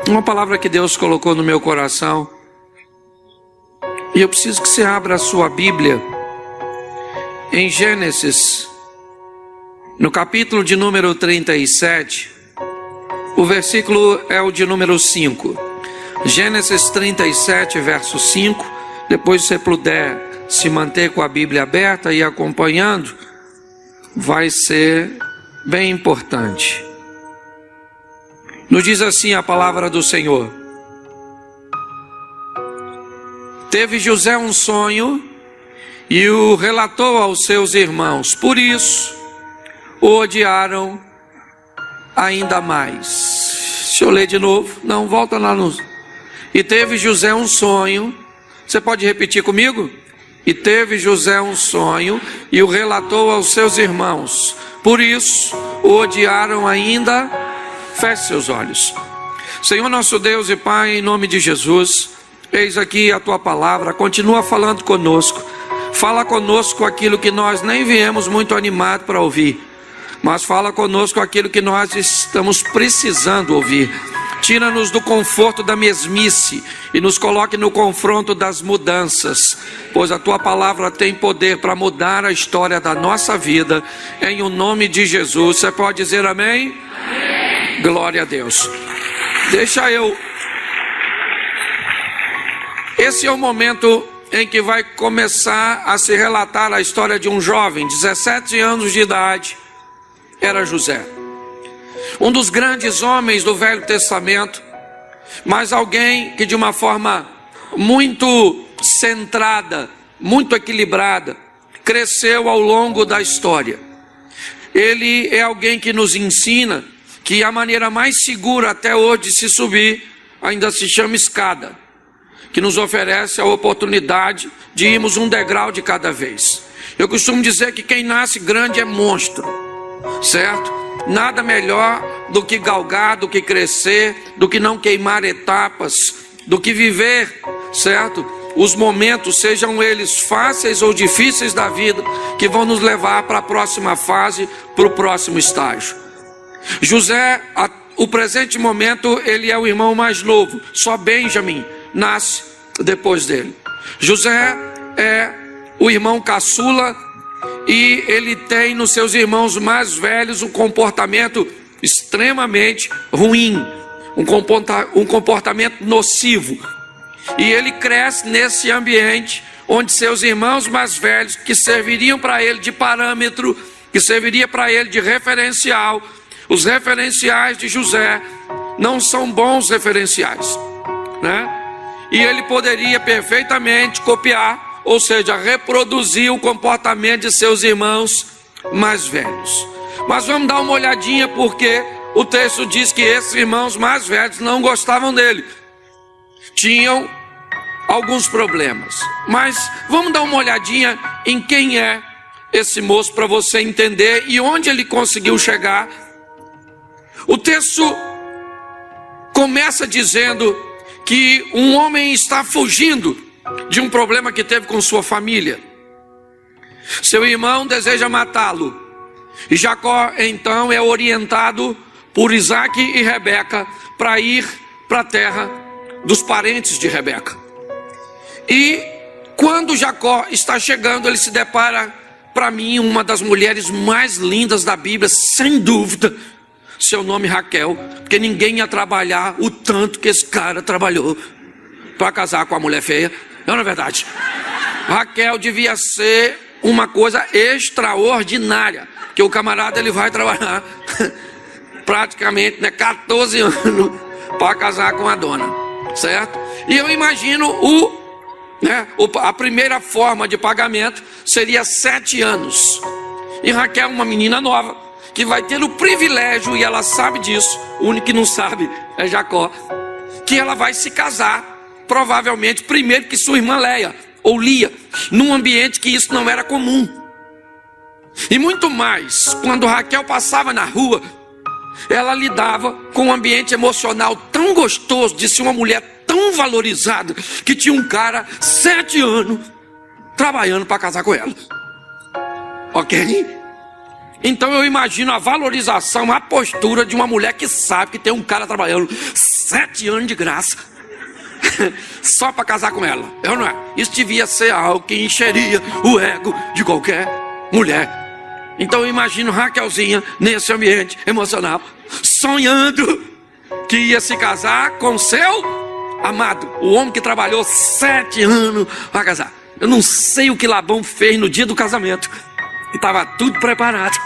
Uma palavra que Deus colocou no meu coração, e eu preciso que você abra a sua Bíblia em Gênesis, no capítulo de número 37, o versículo é o de número 5. Gênesis 37, verso 5. Depois, se você puder se manter com a Bíblia aberta e acompanhando, vai ser bem importante. Nos diz assim a palavra do Senhor: teve José um sonho e o relatou aos seus irmãos, por isso o odiaram ainda mais. Deixa eu ler de novo. Não, volta lá no... E teve José um sonho. Você pode repetir comigo? E teve José um sonho e o relatou aos seus irmãos, por isso o odiaram ainda. Feche seus olhos. Senhor nosso Deus e Pai, em nome de Jesus, eis aqui a Tua palavra, continua falando conosco. Fala conosco aquilo que nós nem viemos muito animados para ouvir, mas fala conosco aquilo que nós estamos precisando ouvir. Tira-nos do conforto da mesmice e nos coloque no confronto das mudanças, pois a Tua palavra tem poder para mudar a história da nossa vida, em o nome de Jesus. Você pode dizer amém? Amém. Glória a Deus. Esse é o momento em que vai começar a se relatar a história de um jovem, 17 anos de idade, era José. Um dos grandes homens do Velho Testamento, mas alguém que de uma forma muito centrada, muito equilibrada, cresceu ao longo da história. Ele é alguém que nos ensina que a maneira mais segura até hoje de se subir ainda se chama escada, que nos oferece a oportunidade de irmos um degrau de cada vez. Eu costumo dizer que quem nasce grande é monstro, certo? Nada melhor do que galgar, do que crescer, do que não queimar etapas, do que viver, certo? Os momentos, sejam eles fáceis ou difíceis da vida, que vão nos levar para a próxima fase, para o próximo estágio. José, o presente momento, ele é o irmão mais novo, só Benjamim nasce depois dele. José é o irmão caçula e ele tem nos seus irmãos mais velhos um comportamento extremamente ruim, um comportamento nocivo. E ele cresce nesse ambiente onde seus irmãos mais velhos, que serviriam para ele de parâmetro, que serviria para ele de referencial, os referenciais de José não são bons referenciais, né? E ele poderia perfeitamente copiar, ou seja, reproduzir o comportamento de seus irmãos mais velhos. Mas vamos dar uma olhadinha, porque o texto diz que esses irmãos mais velhos não gostavam dele, tinham alguns problemas. Mas vamos dar uma olhadinha em quem é esse moço, para você entender e onde ele conseguiu chegar. O texto começa dizendo que um homem está fugindo de um problema que teve com sua família. Seu irmão deseja matá-lo. E Jacó então é orientado por Isaac e Rebeca para ir para a terra dos parentes de Rebeca. E quando Jacó está chegando, ele se depara, para mim, uma das mulheres mais lindas da Bíblia, sem dúvida. Seu nome Raquel, porque ninguém ia trabalhar o tanto que esse cara trabalhou para casar com a mulher feia. Não é verdade? Raquel devia ser uma coisa extraordinária, que o camarada ele vai trabalhar praticamente 14 anos para casar com a dona, certo? E eu imagino a primeira forma de pagamento seria 7 anos. E Raquel, uma menina nova, que vai ter o privilégio, e ela sabe disso, o único que não sabe é Jacó, que ela vai se casar, provavelmente primeiro que sua irmã Leia, ou Lia, num ambiente que isso não era comum. E muito mais, quando Raquel passava na rua, ela lidava com um ambiente emocional tão gostoso, de ser uma mulher tão valorizada, que tinha um cara 7 anos trabalhando para casar com ela. Ok? Então eu imagino a valorização, a postura de uma mulher que sabe que tem um cara trabalhando 7 anos de graça só para casar com ela. Eu não é. Isso devia ser algo que encheria o ego de qualquer mulher. Então eu imagino Raquelzinha nesse ambiente emocional, sonhando que ia se casar com seu amado, o homem que trabalhou 7 anos para casar. Eu não sei o que Labão fez no dia do casamento, e estava tudo preparado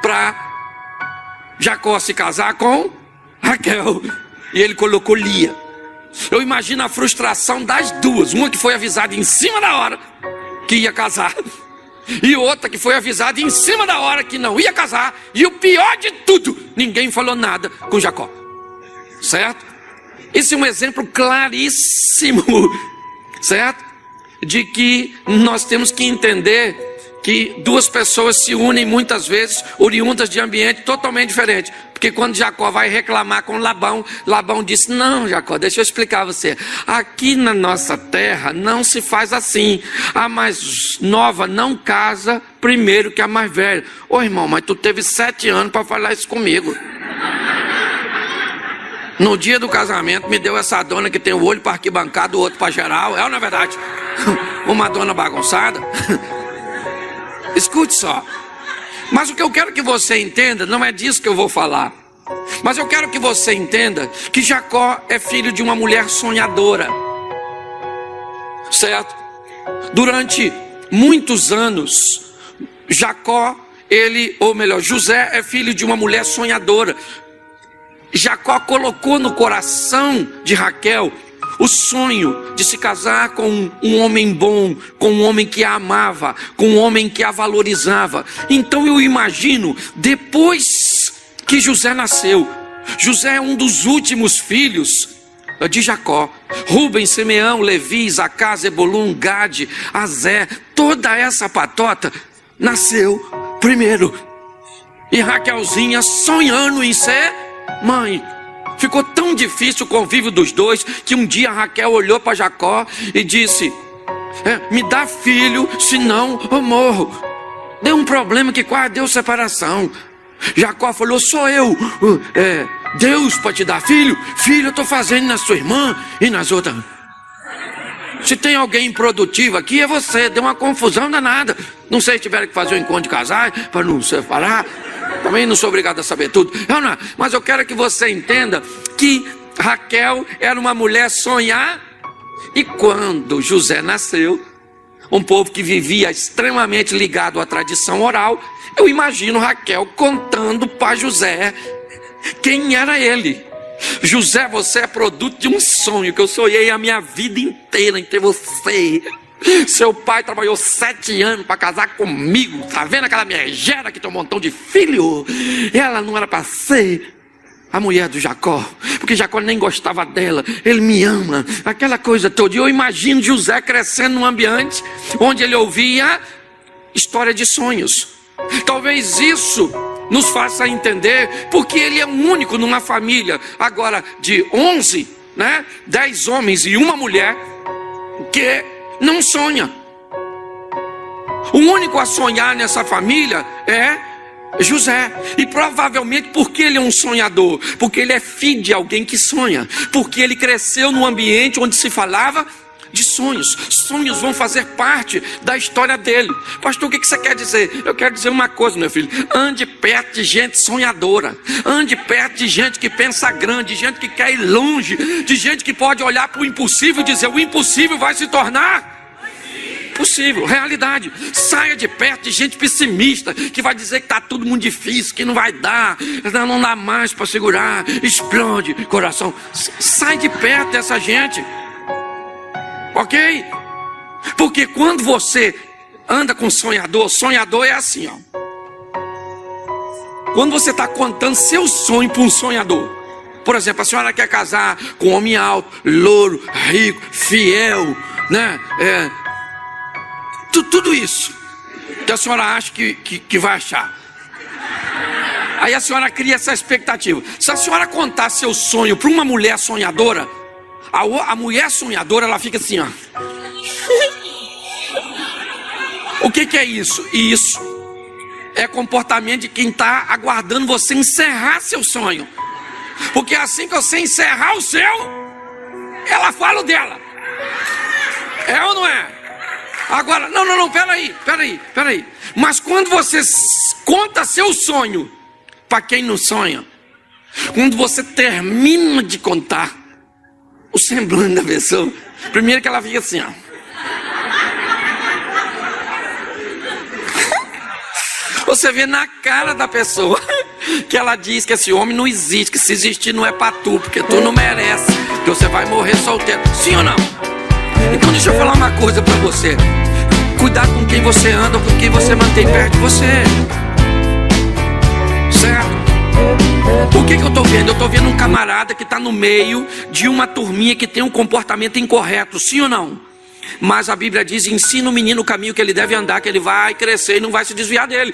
para Jacó se casar com Raquel, e ele colocou Lia. Eu imagino a frustração das duas, uma que foi avisada em cima da hora que ia casar, e outra que foi avisada em cima da hora que não ia casar. E o pior de tudo, ninguém falou nada com Jacó. Certo? Esse é um exemplo claríssimo, certo? De que nós temos que entender que duas pessoas se unem muitas vezes oriundas de ambiente totalmente diferente. Porque quando Jacó vai reclamar com Labão, Labão disse: não, Jacó, deixa eu explicar a você. Aqui na nossa terra não se faz assim. A mais nova não casa primeiro que a mais velha. Ô irmão, mas tu teve 7 anos para falar isso comigo. No dia do casamento me deu essa dona que tem o olho para arquibancada, o outro para geral. É ou não é verdade? Uma dona bagunçada. Escute só. Mas o que eu quero que você entenda, não é disso que eu vou falar. Mas eu quero que você entenda que Jacó é filho de uma mulher sonhadora. Certo? Durante muitos anos, José é filho de uma mulher sonhadora. Jacó colocou no coração de Raquel o sonho de se casar com um homem bom, com um homem que a amava, com um homem que a valorizava. Então eu imagino, depois que José nasceu, José é um dos últimos filhos de Jacó. Rubem, Simeão, Levi, Isacar, Zebulun, Gade, Aser, toda essa patota nasceu primeiro. E Raquelzinha sonhando em ser mãe. Ficou tão difícil o convívio dos dois que um dia Raquel olhou para Jacó e disse: me dá filho, senão eu morro. Deu um problema que quase deu separação. Jacó falou: sou eu, Deus para te dar filho? Filho eu estou fazendo na sua irmã e nas outras. Se tem alguém improdutivo aqui é você. Deu uma confusão danada. Não sei se tiveram que fazer um encontro de casais para não separar. Também não sou obrigado a saber tudo. Mas eu quero que você entenda que Raquel era uma mulher sonhar. E quando José nasceu, um povo que vivia extremamente ligado à tradição oral, eu imagino Raquel contando para José quem era ele. José, você é produto de um sonho que eu sonhei a minha vida inteira em ter você. Seu pai trabalhou 7 anos para casar comigo. Tá vendo aquela megera que tem um montão de filho? Ela não era para ser a mulher do Jacó, porque Jacó nem gostava dela. Ele me ama, aquela coisa toda. E eu imagino José crescendo num ambiente onde ele ouvia história de sonhos. Talvez isso nos faça entender porque ele é o único numa família agora de 11, 10 homens e uma mulher que não sonha. O único a sonhar nessa família é José. E provavelmente porque ele é um sonhador, porque ele é filho de alguém que sonha, porque ele cresceu num ambiente onde se falava de sonhos. Sonhos vão fazer parte da história dele. Pastor, o que você quer dizer? Eu quero dizer uma coisa, meu filho: ande perto de gente sonhadora, ande perto de gente que pensa grande, de gente que quer ir longe, de gente que pode olhar para o impossível e dizer: o impossível vai se tornar possível, realidade. Saia de perto de gente pessimista que vai dizer que está tudo muito difícil, que não vai dar, não dá mais para segurar, explode coração. Sai de perto dessa gente. Ok? Porque quando você anda com sonhador, sonhador é assim, ó. Quando você está contando seu sonho para um sonhador, por exemplo, a senhora quer casar com um homem alto, louro, rico, fiel, tudo isso que a senhora acha que vai achar. Aí a senhora cria essa expectativa. Se a senhora contar seu sonho para uma mulher sonhadora, a mulher sonhadora, ela fica assim, ó. O que é isso? Isso é comportamento de quem está aguardando você encerrar seu sonho. Porque assim que você encerrar o seu, ela fala o dela. É ou não é? Agora, não, peraí. Mas quando você conta seu sonho para quem não sonha, quando você termina de contar, o semblante da pessoa, primeiro que ela fica assim, ó. Você vê na cara da pessoa que ela diz que esse homem não existe, que se existir não é pra tu, porque tu não merece, que você vai morrer solteiro. Sim ou não? Então deixa eu falar uma coisa pra você. Cuidado com quem você anda, com quem você mantém perto de você. Certo? O que eu tô vendo? Eu tô vendo um camarada que tá no meio de uma turminha que tem um comportamento incorreto. Sim ou não? Mas a Bíblia diz, ensina o menino o caminho que ele deve andar, que ele vai crescer e não vai se desviar dele.